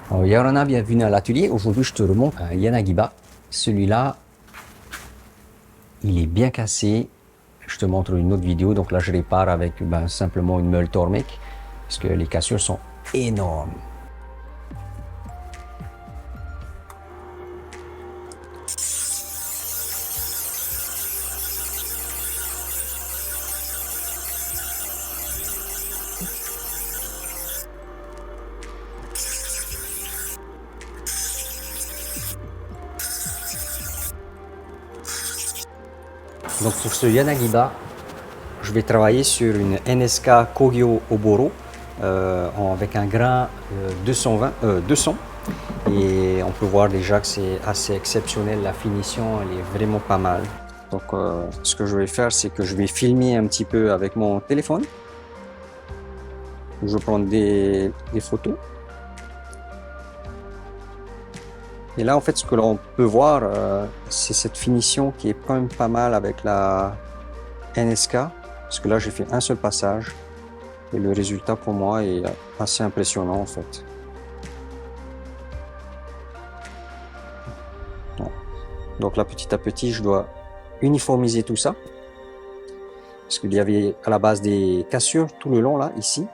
Alors, Yorana, bienvenue à l'atelier. Aujourd'hui, je te remonte un Yanagiba. Celui-là, il est bien cassé. Je te montre une autre vidéo. Donc là, je répare avec simplement une meule Tormek parce que les cassures sont énormes. Donc pour ce Yanagiba, je vais travailler sur une NSK Kogyo Oboro avec un grain 200. Et on peut voir déjà que c'est assez exceptionnel, la finition elle est vraiment pas mal. Donc ce que je vais faire, c'est que je vais filmer un petit peu avec mon téléphone. Je vais prendre des photos. Et là, en fait, ce que l'on peut voir, c'est cette finition qui est quand même pas mal avec la NSK. Parce que là, j'ai fait un seul passage. Et le résultat, pour moi, est assez impressionnant, en fait. Donc là, petit à petit, je dois uniformiser tout ça. Parce qu'il y avait à la base des cassures tout le long, là, ici.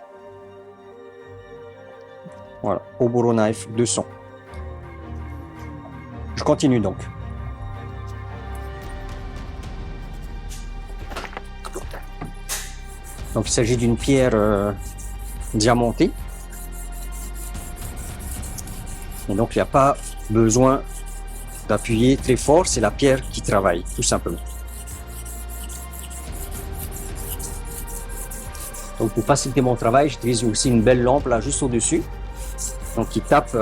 Voilà, Oboro Knife 200. Je continue donc. Donc il s'agit d'une pierre diamantée. Et donc il n'y a pas besoin d'appuyer très fort, c'est la pierre qui travaille, tout simplement. Donc pour faciliter mon travail, j'utilise aussi une belle lampe là juste au-dessus. Donc qui tape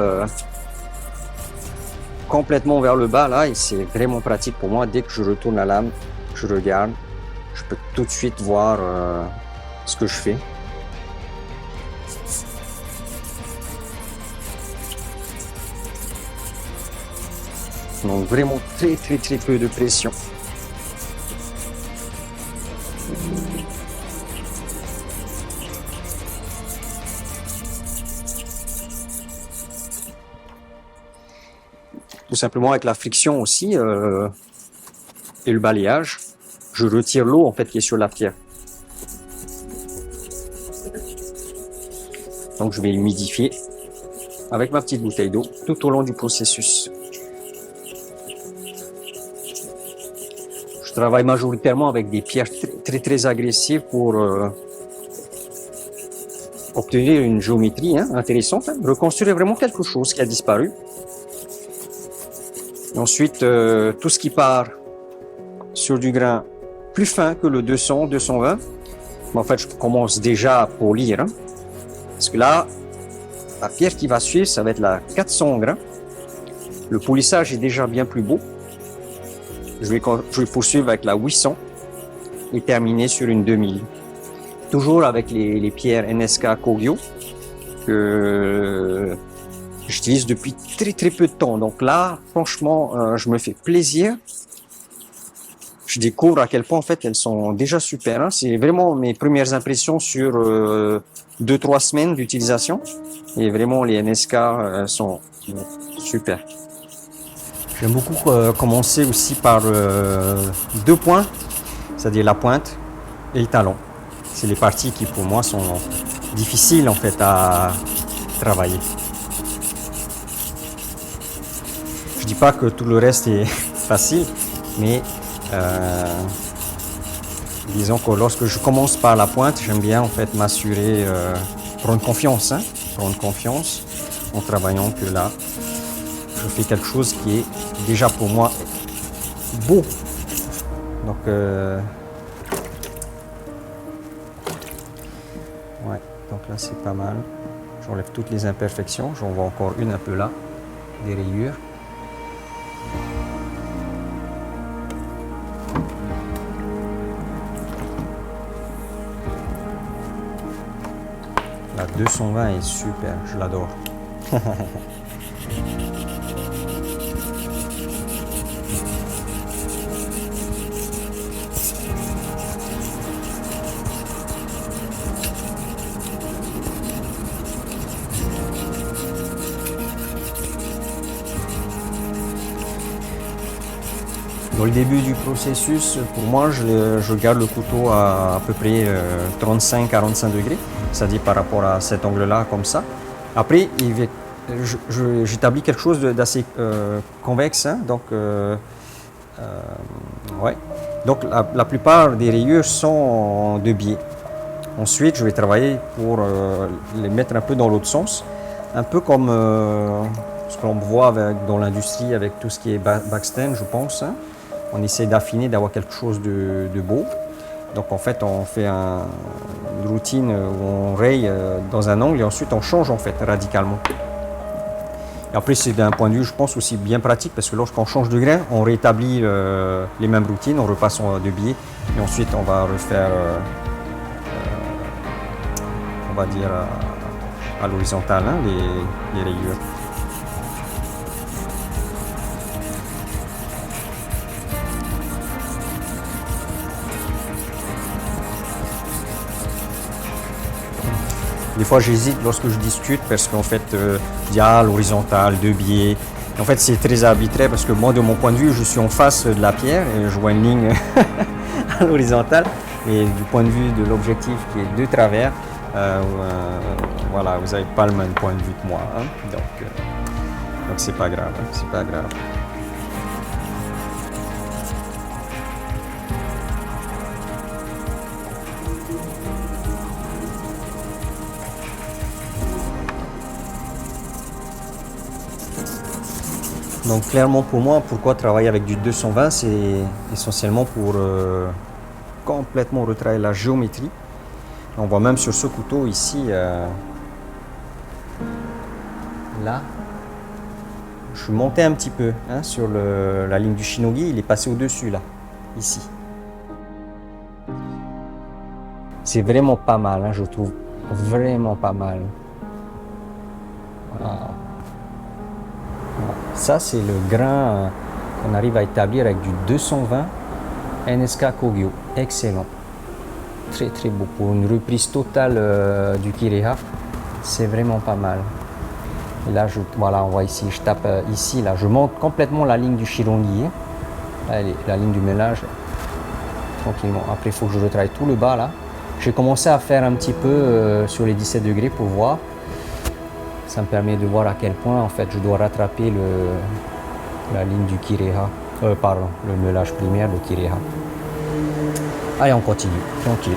complètement vers le bas là, et c'est vraiment pratique pour moi. Dès que je retourne la lame, je regarde, je peux tout de suite voir ce que je fais. Donc vraiment très peu de pression. Tout simplement avec la friction aussi et le balayage, je retire l'eau en fait qui est sur la pierre. Donc je vais humidifier avec ma petite bouteille d'eau tout au long du processus. Je travaille majoritairement avec des pierres très agressives pour obtenir une géométrie intéressante, reconstruire vraiment quelque chose qui a disparu. Et ensuite, tout ce qui part sur du grain plus fin que le 200, 220, en fait, je commence déjà à polir. Parce que là, la pierre qui va suivre, ça va être la 400 grains. Le polissage est déjà bien plus beau. Je vais poursuivre avec la 800 et terminer sur une 2000. Toujours avec les pierres NSK Kogyo que j'utilise depuis très peu de temps. Donc là, franchement, je me fais plaisir. Je découvre à quel point en fait elles sont déjà super. C'est vraiment mes premières impressions sur 2-3 semaines d'utilisation. Et vraiment les NSK sont super. J'aime beaucoup commencer aussi par 2 points, c'est-à-dire la pointe et le talon. C'est les parties qui pour moi sont difficiles en fait à travailler. Je dis pas que tout le reste est facile, mais disons que lorsque je commence par la pointe, j'aime bien en fait m'assurer, prendre confiance en travaillant que là, je fais quelque chose qui est déjà pour moi beau. Donc ouais, donc là c'est pas mal. J'enlève toutes les imperfections, j'en vois encore une un peu là, des rayures. La 220 est super, je l'adore. Dans le début du processus, pour moi, je garde le couteau à peu près 35-45 degrés, c'est-à-dire par rapport à cet angle-là, comme ça. Après, j'établis quelque chose d'assez convexe, hein, donc ouais. Donc la plupart des rayures sont de biais. Ensuite, je vais travailler pour les mettre un peu dans l'autre sens, un peu comme ce qu'on voit dans l'industrie avec tout ce qui est backstand, je pense, hein. On essaie d'affiner, d'avoir quelque chose de beau. Donc en fait, on fait une routine où on raye dans un angle et ensuite on change en fait radicalement. Et après, c'est d'un point de vue, je pense, aussi bien pratique parce que lorsqu'on change de grain, on rétablit les mêmes routines, on repasse de biais et ensuite on va refaire, on va dire, à l'horizontale, hein, les rayures. Des fois, j'hésite lorsque je discute parce qu'en fait, il y a l'horizontale, deux biais. En fait, c'est très arbitraire parce que moi, de mon point de vue, je suis en face de la pierre et je vois une ligne à l'horizontale. Et du point de vue de l'objectif qui est de travers, voilà, vous n'avez pas le même point de vue que moi, hein. Donc c'est pas grave, hein, c'est pas grave. Donc clairement pour moi, pourquoi travailler avec du 220, c'est essentiellement pour complètement retravailler la géométrie. On voit même sur ce couteau ici, là, je suis monté un petit peu, hein, sur la ligne du shinogi, il est passé au-dessus là, ici. C'est vraiment pas mal, hein, je trouve, vraiment pas mal. Voilà. Ça, c'est le grain qu'on arrive à établir avec du 220 NSK Kogyo. Excellent. Très très beau. Pour une reprise totale du Kireha, c'est vraiment pas mal. Et là, voilà, on voit ici, je tape ici, là, je monte complètement la ligne du Shirongi. Là, la ligne du mélange, tranquillement. Après, il faut que je retravaille tout le bas, là. J'ai commencé à faire un petit peu sur les 17 degrés pour voir. Ça me permet de voir à quel point en fait je dois rattraper la ligne du Kireha, pardon, le meulage primaire de Kireha. Allez, on continue, tranquille.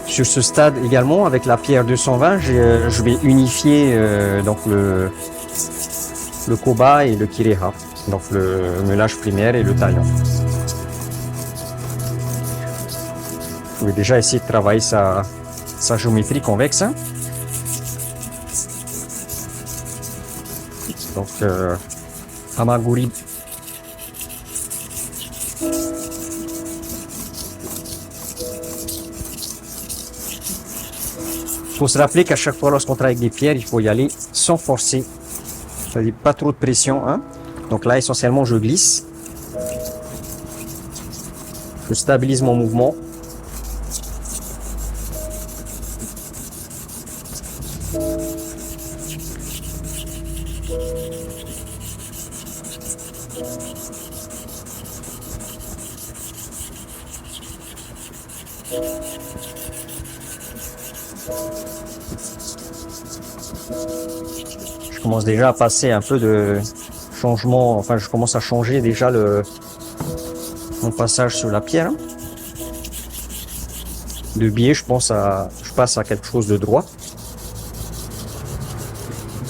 Sur ce stade également, avec la pierre 220, je vais unifier donc le Koba et le Kireha, donc le meulage primaire et le taillon. Je vais déjà essayer de travailler sa géométrie convexe, hein. Donc, Hamaguri. Il faut se rappeler qu'à chaque fois lorsqu'on travaille avec des pierres, il faut y aller sans forcer. C'est-à-dire pas trop de pression, hein. Donc là, essentiellement, je glisse. Je stabilise mon mouvement. Je commence déjà à passer un peu de changement, enfin je commence à changer déjà mon passage sur la pierre. De biais, je passe à quelque chose de droit.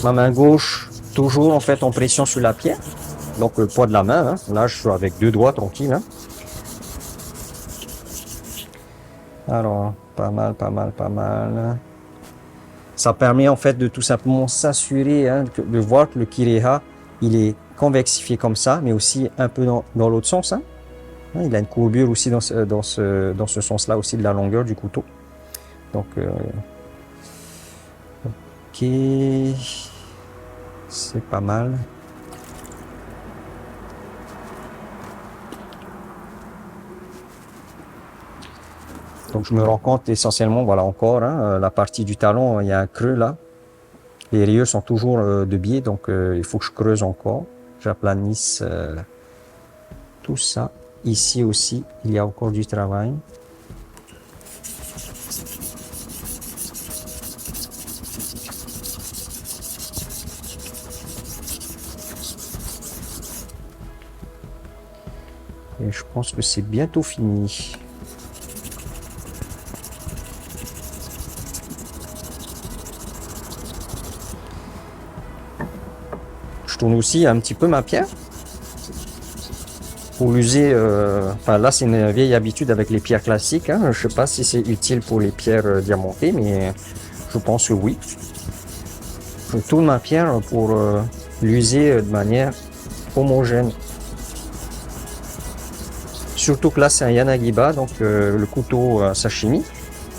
Ma main gauche, toujours en fait en pression sur la pierre. Donc le poids de la main, hein. Là je suis avec deux doigts tranquille, hein. Alors, pas mal, pas mal, pas mal. Ça permet en fait de tout simplement s'assurer, hein, de voir que le Kireha, il est convexifié comme ça, mais aussi un peu dans l'autre sens, hein. Il a une courbure aussi dans ce sens-là aussi de la longueur du couteau. Donc, ok, c'est pas mal. Donc je me rends compte essentiellement, voilà encore, hein, la partie du talon, il y a un creux là. Les rayures sont toujours de biais, donc il faut que je creuse encore. J'aplanisse tout ça. Ici aussi, il y a encore du travail. Et je pense que c'est bientôt fini. Je tourne aussi un petit peu ma pierre pour l'user. Enfin là, c'est une vieille habitude avec les pierres classiques, hein. Je sais pas si c'est utile pour les pierres diamantées, mais je pense que oui. Je tourne ma pierre pour l'user de manière homogène. Surtout que là, c'est un Yanagiba, donc le couteau sashimi,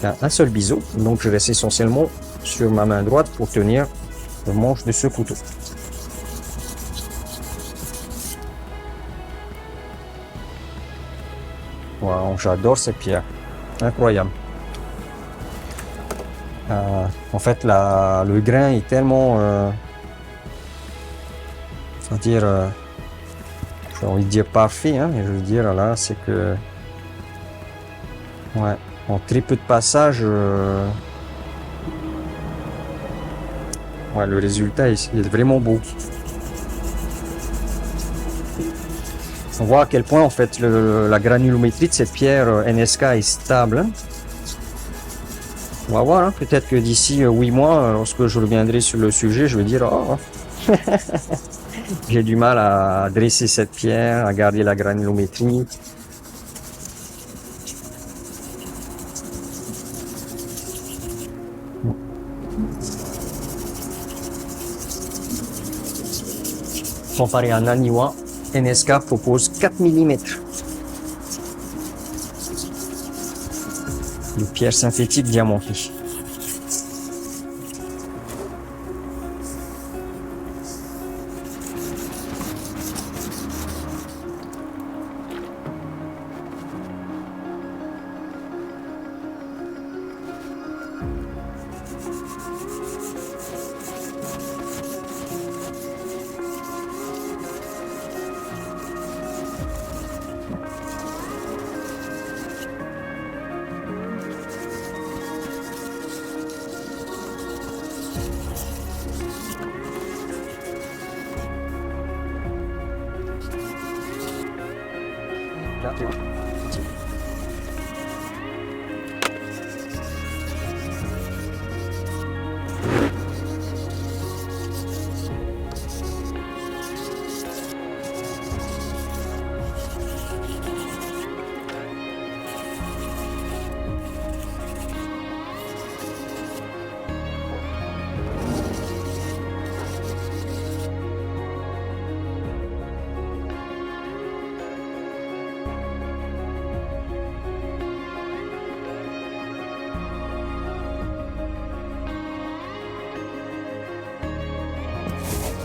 il a un seul biseau, donc je laisse essentiellement sur ma main droite pour tenir le manche de ce couteau. Wow, j'adore cette pierre, incroyable. En fait, le grain est tellement, c'est-à-dire, j'ai envie de dire parfait, hein, mais je veux dire là, c'est que, ouais, en très peu de passages, ouais, le résultat est vraiment beau. On voit à quel point en fait la granulométrie de cette pierre NSK est stable, hein. On va voir, hein, peut-être que d'ici 8 mois, lorsque je reviendrai sur le sujet, je vais dire oh, j'ai du mal à dresser cette pierre, à garder la granulométrie. Comparé à Naniwa, NSK propose 4 mm. de pierre synthétique diamantée.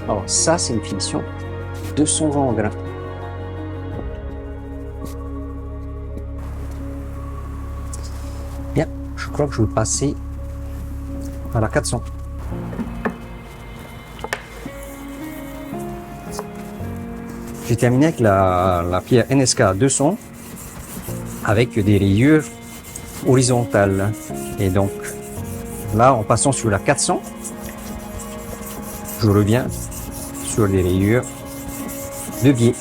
Alors ça, c'est une finition 220 en grain. Bien, je crois que je vais passer à la 400. J'ai terminé avec la pierre NSK 200 avec des rayures horizontales. Et donc là, en passant sur la 400, je reviens sur les rayures de biais.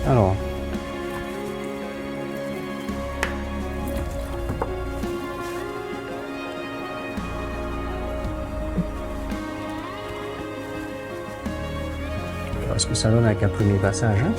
Alors, voilà ce que ça donne avec un premier passage, hein.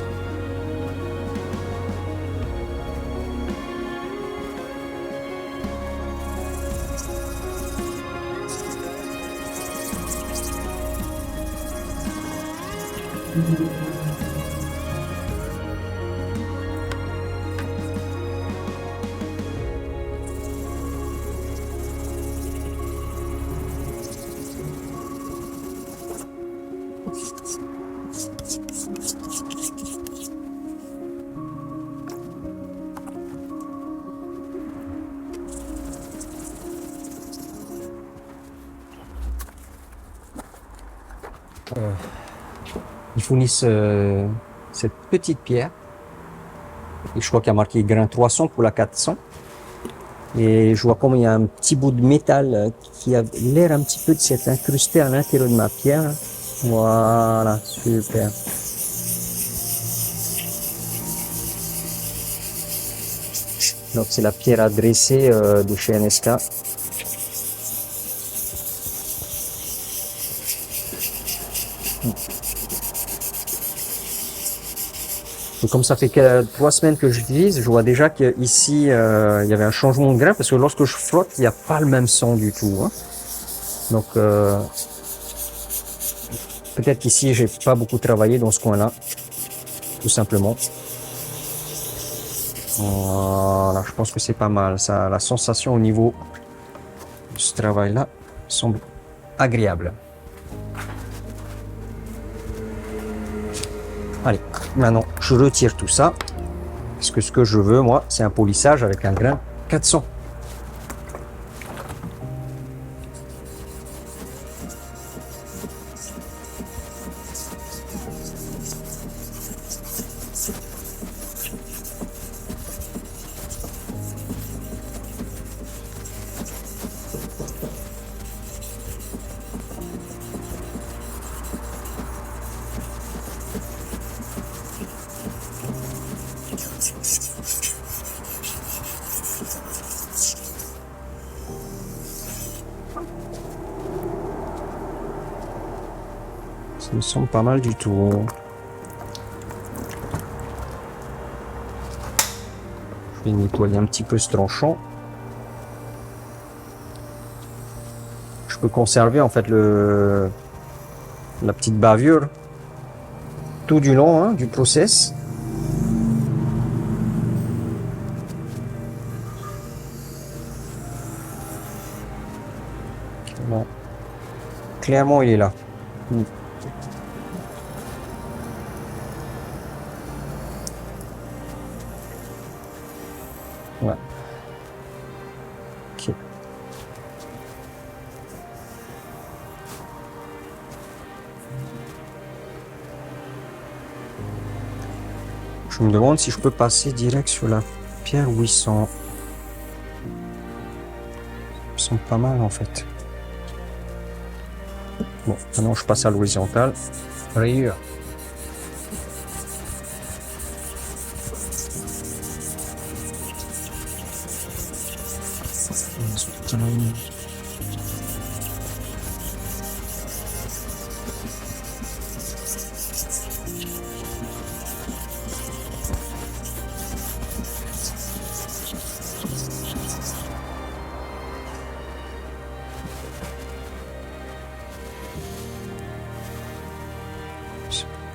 Ils fournissent cette petite pierre. Et je crois qu'il y a marqué grain 300 pour la 400. Et je vois comme il y a un petit bout de métal qui a l'air un petit peu de s'être incrusté à l'intérieur de ma pierre. Voilà, super. Donc c'est la pierre adressée de chez NSK. Et comme ça fait que 3 semaines que j'utilise, je vois déjà qu'ici il y avait un changement de grain parce que lorsque je frotte, il n'y a pas le même son du tout. Hein. Donc peut-être qu'ici j'ai pas beaucoup travaillé dans ce coin-là, tout simplement. Voilà, je pense que c'est pas mal. Ça, la sensation au niveau de ce travail-là semble agréable. Allez, maintenant je retire tout ça. Parce que ce que je veux, moi, c'est un polissage avec un grain 400. Ça me semble pas mal du tout. Je vais nettoyer un petit peu ce tranchant. Je peux conserver en fait la petite bavure tout du long hein, du process. Bon. Clairement, il est là. Ouais. Ok. Je me demande si je peux passer direct sur la pierre 800. Ils sont pas mal en fait. Bon, maintenant je passe à l'horizontale. Rayure.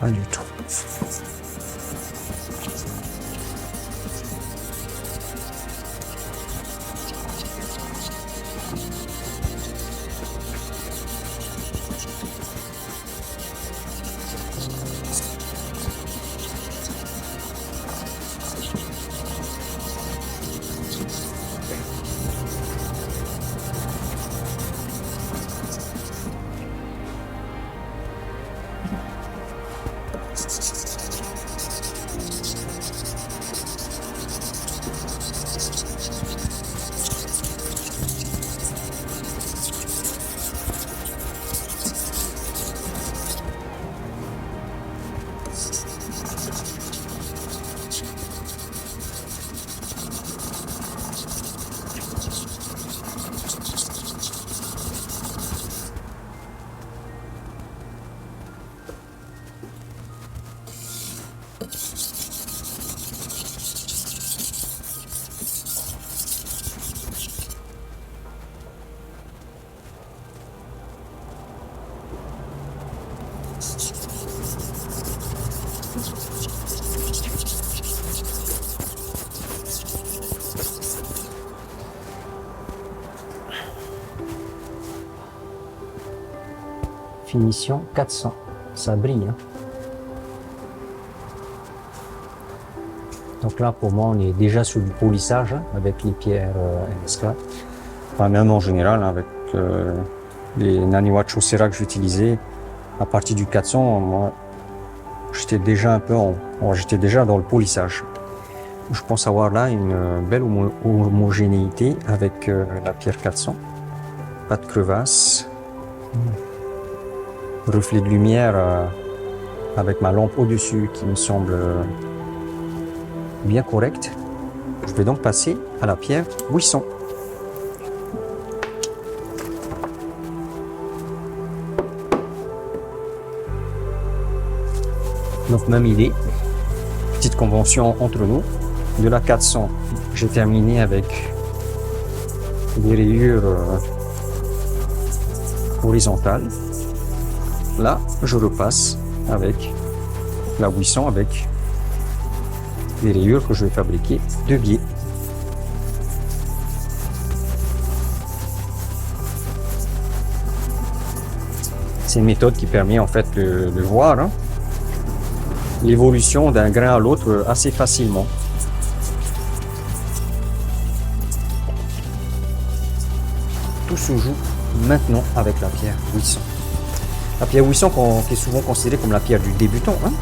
Pas du tout. Finition 400. Ça brille. Hein. Donc là, pour moi, on est déjà sur du polissage hein, avec les pierres NSK. Enfin, même en général, avec les Naniwacho Serra que j'utilisais, à partir du 400, moi, j'étais déjà un peu j'étais déjà dans le polissage. Je pense avoir là une belle homogénéité avec la pierre 400. Pas de crevasse. Reflet de lumière avec ma lampe au-dessus qui me semble bien correcte. Je vais donc passer à la pierre 800. Donc même idée, petite convention entre nous. De la 400, j'ai terminé avec des rayures horizontales. Là, je repasse avec la 800 avec des rayures que je vais fabriquer de biais. C'est une méthode qui permet en fait de voir hein, l'évolution d'un grain à l'autre assez facilement. Tout se joue maintenant avec la pierre 800. La pierre 800 qui est souvent considérée comme la pierre du débutant. Hein.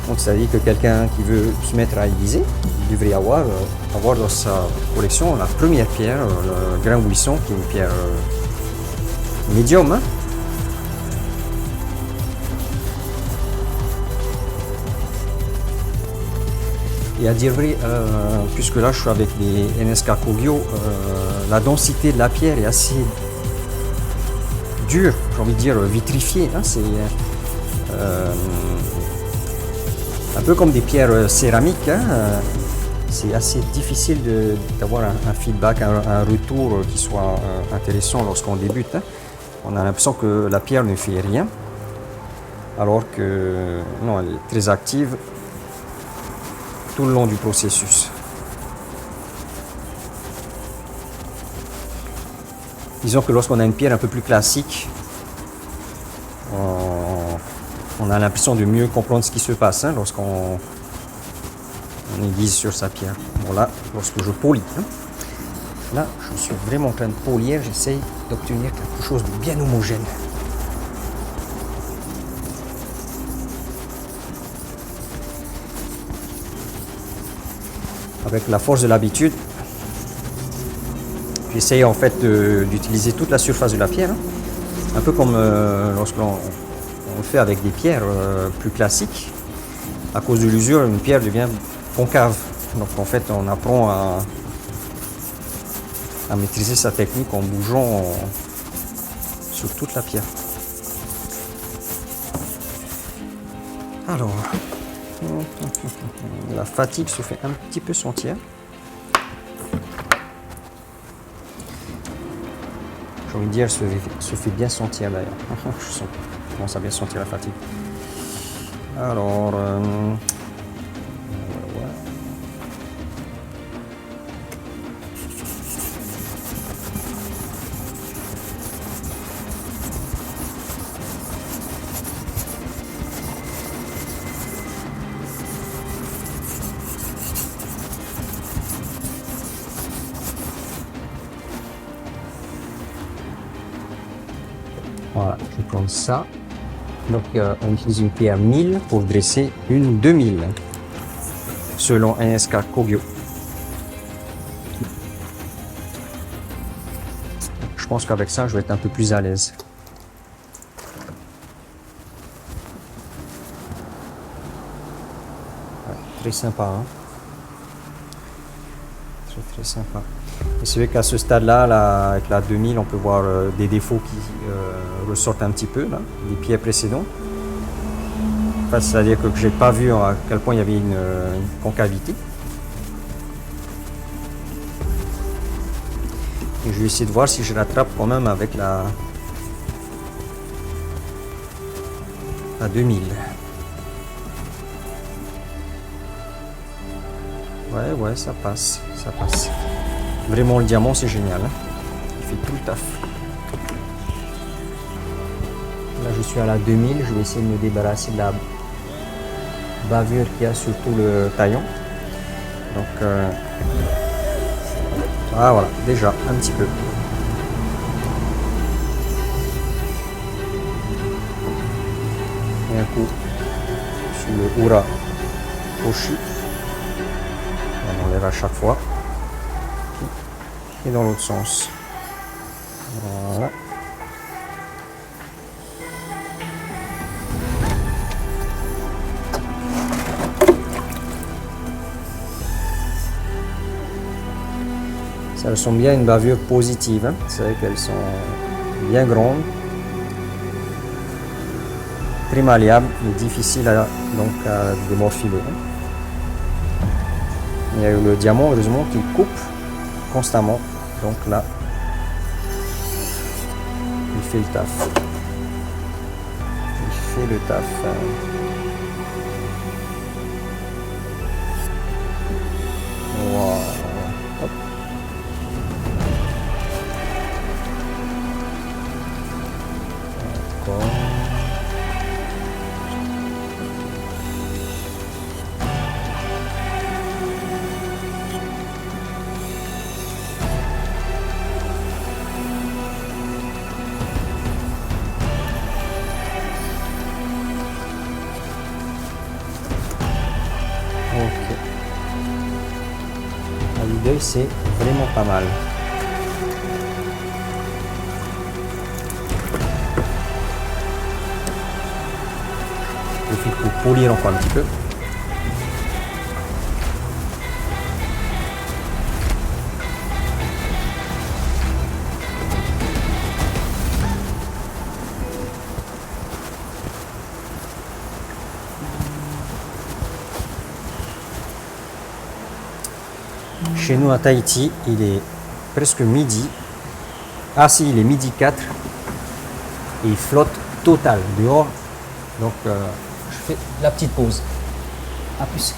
Donc ça veut dire que quelqu'un qui veut se mettre à aiguiser, il devrait avoir dans sa collection la première pierre, le grain 800, qui est une pierre médium. Hein. Et à dire vrai, puisque là je suis avec les NSK Kogyo, la densité de la pierre est assez dure, j'ai envie de dire vitrifiée. Hein, c'est un peu comme des pierres céramiques. Hein, c'est assez difficile d'avoir un feedback, un retour qui soit intéressant lorsqu'on débute. Hein. On a l'impression que la pierre ne fait rien, alors que non, elle est très active tout le long du processus. Disons que lorsqu'on a une pierre un peu plus classique, on a l'impression de mieux comprendre ce qui se passe hein, lorsqu'on aiguise sur sa pierre. Bon là, lorsque je polis, hein, là je suis vraiment en train de polir, j'essaye d'obtenir quelque chose de bien homogène. Avec la force de l'habitude, j'essaye en fait d'utiliser toute la surface de la pierre, hein. Un peu comme lorsque l'on le fait avec des pierres plus classiques. À cause de l'usure, une pierre devient concave. Donc en fait, on apprend à maîtriser sa technique en bougeant sur toute la pierre. Alors, la fatigue se fait un petit peu sentir. J'ai envie de dire, se fait bien sentir d'ailleurs. Je commence à bien sentir la fatigue. Alors, voilà, je vais prendre ça. Donc, on utilise une pierre 1000 pour dresser une 2000, selon NSK Kogyo. Je pense qu'avec ça, je vais être un peu plus à l'aise. Ouais, très sympa, hein? Très sympa. Et c'est vrai qu'à ce stade-là, avec la 2000, on peut voir des défauts qui ressortent un petit peu, là, des pierres précédentes. Enfin, c'est-à-dire que j'ai pas vu à quel point il y avait une concavité. Et je vais essayer de voir si je rattrape quand même avec la 2000. Ouais, ça passe, ça passe. Vraiment, le diamant, c'est génial. Hein, il fait tout le taf. Là, je suis à la 2000. Je vais essayer de me débarrasser de la bavure qu'il y a sur tout le taillon. Donc, ah voilà, déjà, un petit peu. Et un coup le Oura Oshi. On enlève à chaque fois. Et dans l'autre sens. Voilà. Ça ressemble bien à une bavure positive. Hein. C'est vrai qu'elles sont bien grandes, très malléables et difficiles à démorphiler. Il y a eu le diamant, heureusement, qui coupe constamment. Donc là, il fait le taf. Il fait le taf. Wow. Hop. Encore. Ok. À vue d'œil, c'est vraiment pas mal. Je profite pour polir encore un petit peu. Chez nous à Tahiti, il est presque midi. Ah si, il est midi 4. Et il flotte total dehors. Donc je fais la petite pause. À plus.